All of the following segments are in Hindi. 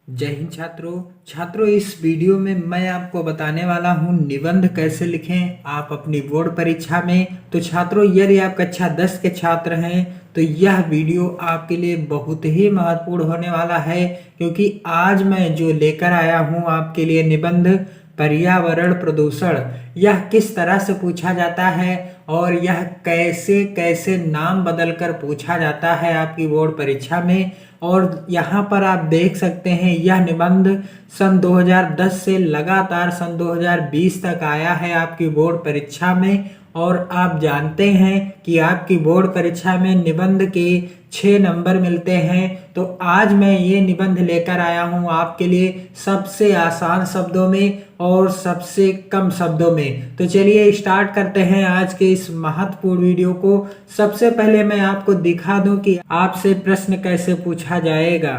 जय हिंद छात्रों इस वीडियो में मैं आपको बताने वाला हूं निबंध कैसे लिखें आप अपनी बोर्ड परीक्षा में। तो छात्रों, यदि आप कक्षा 10 के छात्र हैं तो यह वीडियो आपके लिए बहुत ही महत्वपूर्ण होने वाला है, क्योंकि आज मैं जो लेकर आया हूं आपके लिए निबंध पर्यावरण प्रदूषण, यह किस तरह से पूछा जाता है और यह कैसे कैसे नाम बदलकर पूछा जाता है आपकी बोर्ड परीक्षा में। और यहाँ पर आप देख सकते हैं यह निबंध सन 2010 से लगातार सन 2020 तक आया है आपकी बोर्ड परीक्षा में। और आप जानते हैं कि आपकी बोर्ड परीक्षा में निबंध के 6 नंबर मिलते हैं। तो आज मैं ये निबंध लेकर आया हूँ आपके लिए सबसे आसान शब्दों में और सबसे कम शब्दों में। तो चलिए स्टार्ट करते हैं आज के इस महत्वपूर्ण वीडियो को। सबसे पहले मैं आपको दिखा दूं कि आपसे प्रश्न कैसे पूछा जाएगा।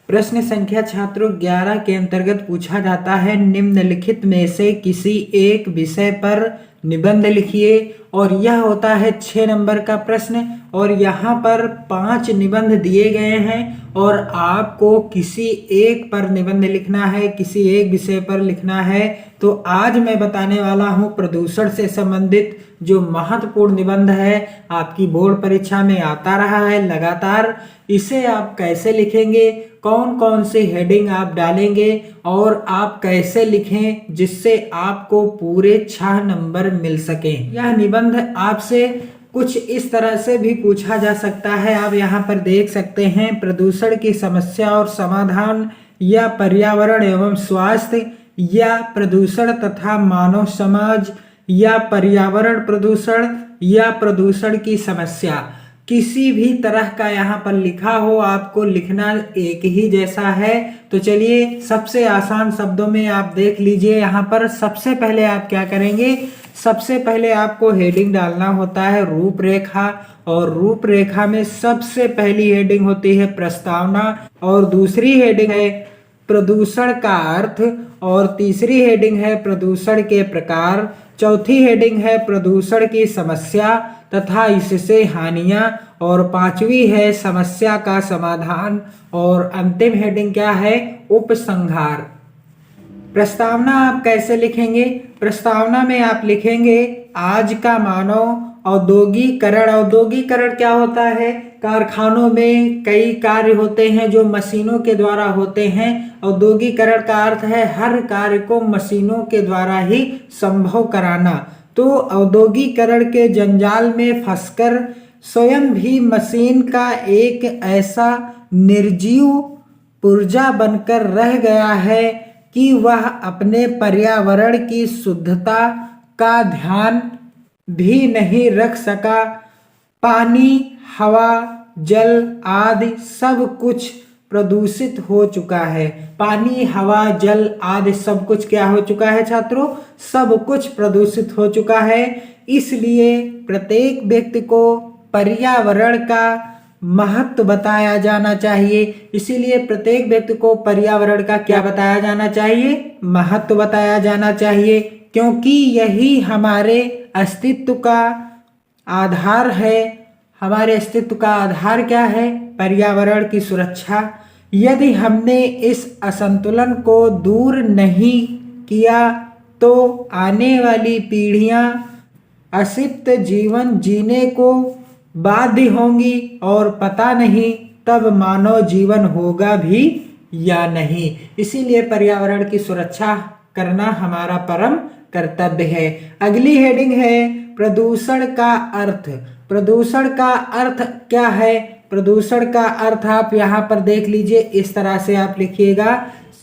प्रश्न संख्या छात्रों 11 के अंतर्गत पूछा जाता है, निम्नलिखित में से किसी एक विषय पर निबंध लिखिए। और यह होता है 6 नंबर का प्रश्न और यहाँ पर 5 निबंध दिए गए हैं और आपको किसी एक पर निबंध लिखना है, किसी एक विषय पर लिखना है। तो आज मैं बताने वाला हूँ प्रदूषण से संबंधित जो महत्वपूर्ण निबंध है, आपकी बोर्ड परीक्षा में आता रहा है लगातार। इसे आप कैसे लिखेंगे, कौन कौन सी हेडिंग आप डालेंगे और आप कैसे लिखें जिससे आपको पूरे 6 नंबर मिल सके। यह निबंध आपसे कुछ इस तरह से भी पूछा जा सकता है। आप यहाँ पर देख सकते हैं, प्रदूषण की समस्या और समाधान, या पर्यावरण एवं स्वास्थ्य, या प्रदूषण तथा मानव समाज, या पर्यावरण प्रदूषण, या प्रदूषण की समस्या। किसी भी तरह का यहाँ पर लिखा हो, आपको लिखना एक ही जैसा है। तो चलिए सबसे आसान शब्दों में आप देख लीजिए। यहाँ पर सबसे पहले आप क्या करेंगे, सबसे पहले आपको हेडिंग डालना होता है रूपरेखा, और रूपरेखा में सबसे पहली हेडिंग होती है प्रस्तावना, और दूसरी हेडिंग है प्रदूषण का अर्थ, और तीसरी हेडिंग है प्रदूषण के प्रकार, चौथी हेडिंग है प्रदूषण की समस्या तथा इससे हानियां, और पांचवी है समस्या का समाधान, और अंतिम हेडिंग क्या है, उपसंहार। प्रस्तावना आप कैसे लिखेंगे, प्रस्तावना में आप लिखेंगे आज का मानव औद्योगिकरण। औद्योगिकरण क्या होता है, कारखानों में कई कार्य होते हैं जो मशीनों के द्वारा होते हैं। औद्योगिकरण का अर्थ है हर कार्य को मशीनों के द्वारा ही संभव कराना। तो औद्योगिकरण के जंजाल में फंसकर स्वयं भी मशीन का एक ऐसा निर्जीव पुर्जा बनकर रह गया है कि वह अपने पर्यावरण की शुद्धता का ध्यान भी नहीं रख सका। पानी, हवा, जल आदि सब कुछ प्रदूषित हो चुका है। पानी, हवा, जल आदि सब कुछ क्या हो चुका है छात्रों, सब कुछ प्रदूषित हो चुका है। इसलिए प्रत्येक व्यक्ति को पर्यावरण का महत्व बताया जाना चाहिए। इसीलिए प्रत्येक व्यक्ति को पर्यावरण का क्या बताया जाना चाहिए, महत्व बताया जाना चाहिए, क्योंकि यही हमारे अस्तित्व का आधार है। हमारे अस्तित्व का आधार क्या है, पर्यावरण की सुरक्षा। यदि हमने इस असंतुलन को दूर नहीं किया तो आने वाली पीढ़ियां अशिष्ट जीवन जीने को बाध्य होंगी और पता नहीं तब मानव जीवन होगा भी या नहीं। इसीलिए पर्यावरण की सुरक्षा करना हमारा परम कर्तव्य है। अगली हेडिंग है प्रदूषण का अर्थ। प्रदूषण का अर्थ क्या है, प्रदूषण का अर्थ आप यहाँ पर देख लीजिए, इस तरह से आप लिखिएगा,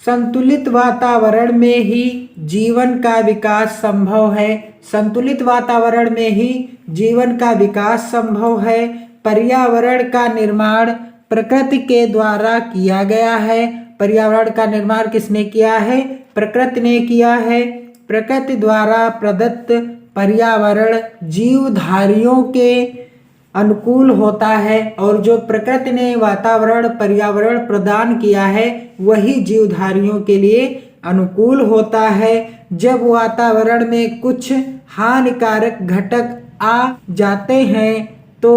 संतुलित वातावरण में ही जीवन का विकास संभव है। संतुलित वातावरण में ही जीवन का विकास संभव है। पर्यावरण का निर्माण प्रकृति के द्वारा किया गया है। पर्यावरण का निर्माण किसने किया है, प्रकृति ने किया है। प्रकृति द्वारा प्रदत्त पर्यावरण जीवधारियों के अनुकूल होता है, और जो प्रकृति ने वातावरण पर्यावरण प्रदान किया है वही जीवधारियों के लिए अनुकूल होता है। जब वातावरण में कुछ हानिकारक घटक आ जाते हैं तो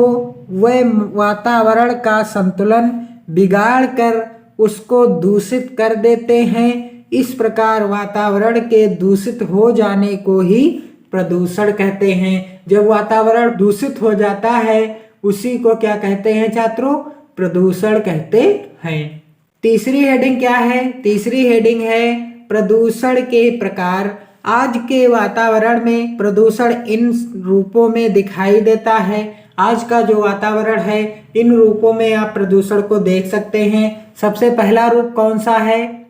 वह वातावरण का संतुलन बिगाड़ कर उसको दूषित कर देते हैं। इस प्रकार वातावरण के दूषित हो जाने को ही प्रदूषण कहते हैं। जब वातावरण दूषित हो जाता है उसी को क्या कहते हैं छात्रों? प्रदूषण कहते हैं। तीसरी हेडिंग क्या है? तीसरी हेडिंग है प्रदूषण के प्रकार। आज के वातावरण में प्रदूषण इन रूपों में दिखाई देता है। आज का जो वातावरण है इन रूपों में आप प्रदूषण को देख सकते हैं। सबसे पहला रूप कौन सा है?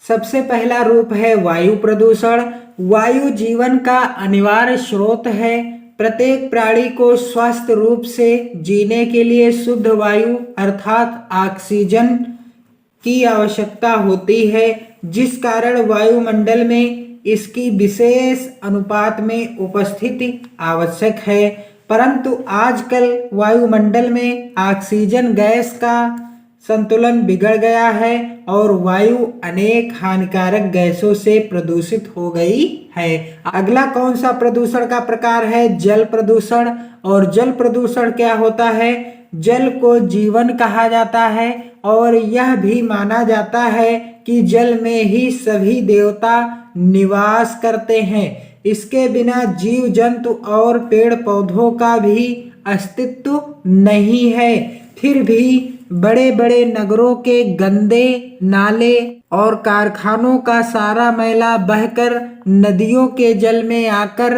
सबसे पहला रूप है वायु प्रदूषण। वायु जीवन का अनिवार्य स्रोत है। प्रत्येक प्राणी को स्वस्थ रूप से जीने के लिए शुद्ध वायु अर्थात ऑक्सीजन की आवश्यकता होती है, जिस कारण वायुमंडल में इसकी विशेष अनुपात में उपस्थिति आवश्यक है। परंतु आजकल वायुमंडल में ऑक्सीजन गैस का संतुलन बिगड़ गया है और वायु अनेक हानिकारक गैसों से प्रदूषित हो गई है। अगला कौन सा प्रदूषण का प्रकार है? जल प्रदूषण। और जल प्रदूषण क्या होता है? जल को जीवन कहा जाता है और यह भी माना जाता है कि जल में ही सभी देवता निवास करते हैं। इसके बिना जीव जंतु और पेड़ पौधों का भी अस्तित्व नहीं है। फिर भी बड़े बड़े नगरों के गंदे नाले और कारखानों का सारा मैला बहकर नदियों के जल में आकर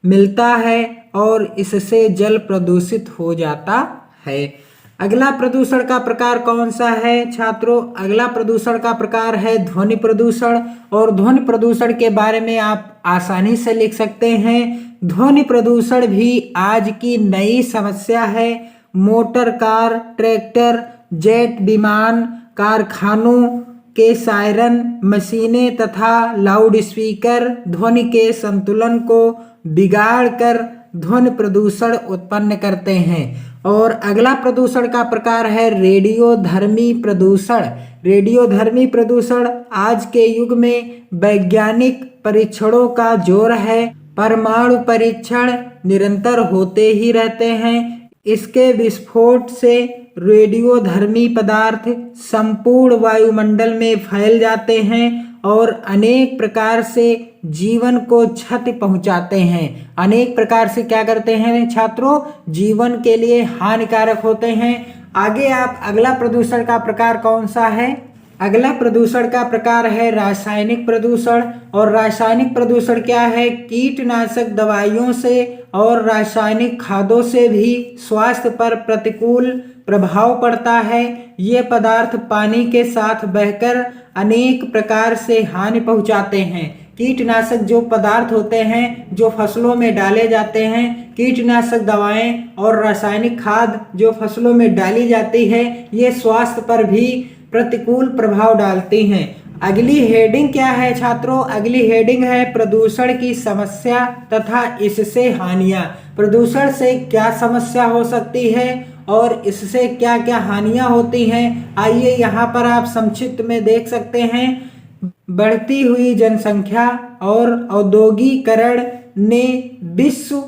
मिलता है और इससे जल प्रदूषित हो जाता है। अगला प्रदूषण का प्रकार कौन सा है छात्रों? अगला प्रदूषण का प्रकार है ध्वनि प्रदूषण। और ध्वनि प्रदूषण के बारे में आप आसानी से लिख सकते हैं। ध्वनि प्रदूषण भी आज की नई समस्या है। मोटर कार, ट्रैक्टर, जेट विमान, कारखानों के सायरन, मशीनें तथा लाउडस्पीकर ध्वनि के संतुलन को बिगाड़कर ध्वनि प्रदूषण उत्पन्न करते हैं। और अगला प्रदूषण का प्रकार है रेडियोधर्मी प्रदूषण। रेडियोधर्मी प्रदूषण आज के युग में वैज्ञानिक परीक्षणों का जोर है। परमाणु परीक्षण निरंतर होते ही रहते हैं। इसके विस्फोट से रेडियोधर्मी पदार्थ संपूर्ण वायुमंडल में फैल जाते हैं और अनेक प्रकार से जीवन को क्षति पहुंचाते हैं। अनेक प्रकार से क्या करते हैं छात्रों? जीवन के लिए हानिकारक होते हैं। आगे आप अगला प्रदूषण का प्रकार कौन सा है? अगला प्रदूषण का प्रकार है रासायनिक प्रदूषण। और रासायनिक प्रदूषण क्या है? कीटनाशक दवाइयों से और रासायनिक खादों से भी स्वास्थ्य पर प्रतिकूल प्रभाव पड़ता है। ये पदार्थ पानी के साथ बहकर अनेक प्रकार से हानि पहुंचाते हैं। कीटनाशक जो पदार्थ होते हैं जो फसलों में डाले जाते हैं, कीटनाशक दवाएं और रासायनिक खाद जो फसलों में डाली जाती है, ये स्वास्थ्य पर भी प्रतिकूल प्रभाव डालती हैं। अगली हेडिंग क्या है छात्रों? अगली हेडिंग है प्रदूषण की समस्या तथा इससे हानियां। प्रदूषण से क्या समस्या हो सकती है और इससे क्या क्या हानियां होती हैं, आइए यहाँ पर आप संक्षिप्त में देख सकते हैं। बढ़ती हुई जनसंख्या और औद्योगिकरण ने विश्व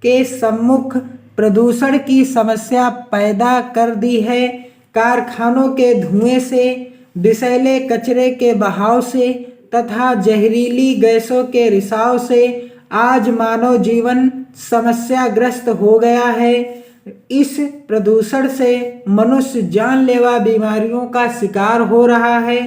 के सम्मुख प्रदूषण की समस्या पैदा कर दी है। कारखानों के धुएं से, विषैले कचरे के बहाव से तथा जहरीली गैसों के रिसाव से आज मानव जीवन समस्याग्रस्त हो गया है। इस प्रदूषण से मनुष्य जानलेवा बीमारियों का शिकार हो रहा है।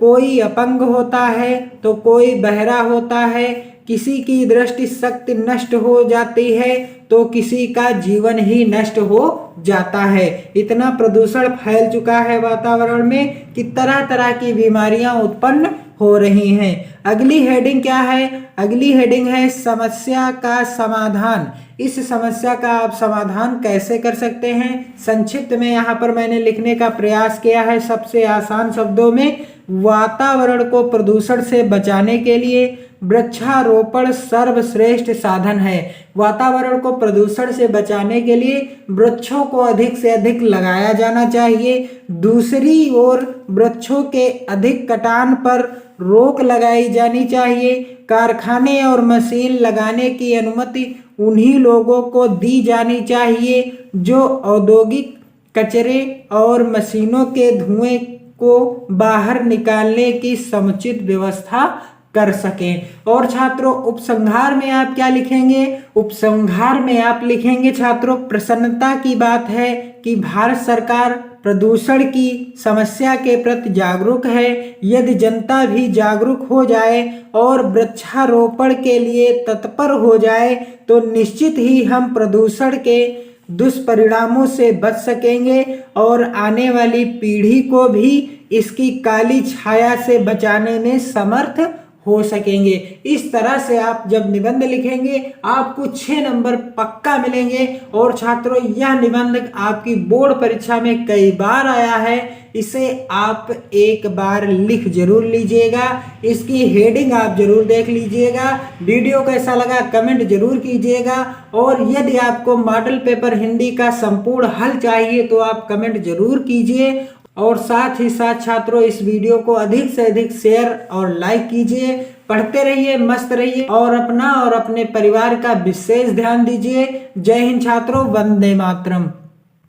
कोई अपंग होता है तो कोई बहरा होता है। किसी की दृष्टि शक्ति नष्ट हो जाती है तो किसी का जीवन ही नष्ट हो जाता है। इतना प्रदूषण फैल चुका है वातावरण में कि तरह तरह की बीमारियां उत्पन्न हो रही हैं। अगली हेडिंग क्या है? अगली हेडिंग है समस्या का समाधान। इस समस्या का आप समाधान कैसे कर सकते हैं? संक्षिप्त में यहाँ पर मैंने लिखने का प्रयास किया है सबसे आसान शब्दों में। वातावरण को प्रदूषण से बचाने के लिए वृक्षारोपण सर्वश्रेष्ठ साधन है। वातावरण को प्रदूषण से बचाने के लिए वृक्षों को अधिक से अधिक लगाया जाना चाहिए। दूसरी ओर वृक्षों के अधिक कटान पर रोक लगाई जानी चाहिए। कारखाने और मशीन लगाने की अनुमति उन्हीं लोगों को दी जानी चाहिए जो औद्योगिक कचरे और मशीनों के धुएं को बाहर निकालने की समुचित व्यवस्था कर सकें। और छात्रों उपसंहार में आप क्या लिखेंगे? उपसंहार में आप लिखेंगे छात्रों, प्रसन्नता की बात है कि भारत सरकार प्रदूषण की समस्या के प्रति जागरूक है। यदि जनता भी जागरूक हो जाए और वृक्षारोपण के लिए तत्पर हो जाए तो निश्चित ही हम प्रदूषण के दुष्परिणामों से बच सकेंगे और आने वाली पीढ़ी को भी इसकी काली छाया से बचाने में समर्थ हो सकेंगे। इस तरह से आप जब निबंध लिखेंगे आपको 6 नंबर पक्का मिलेंगे। और छात्रों यह निबंध आपकी बोर्ड परीक्षा में कई बार आया है, इसे आप एक बार लिख जरूर लीजिएगा। इसकी हेडिंग आप जरूर देख लीजिएगा। वीडियो कैसा लगा कमेंट जरूर कीजिएगा। और यदि आपको मॉडल पेपर हिंदी का संपूर्ण हल चाहिए तो आप कमेंट जरूर कीजिए। और साथ ही साथ छात्रों इस वीडियो को अधिक से अधिक शेयर और लाइक कीजिए। पढ़ते रहिए, मस्त रहिए और अपना और अपने परिवार का विशेष ध्यान दीजिए। जय हिंद छात्रों, वंदे मातरम।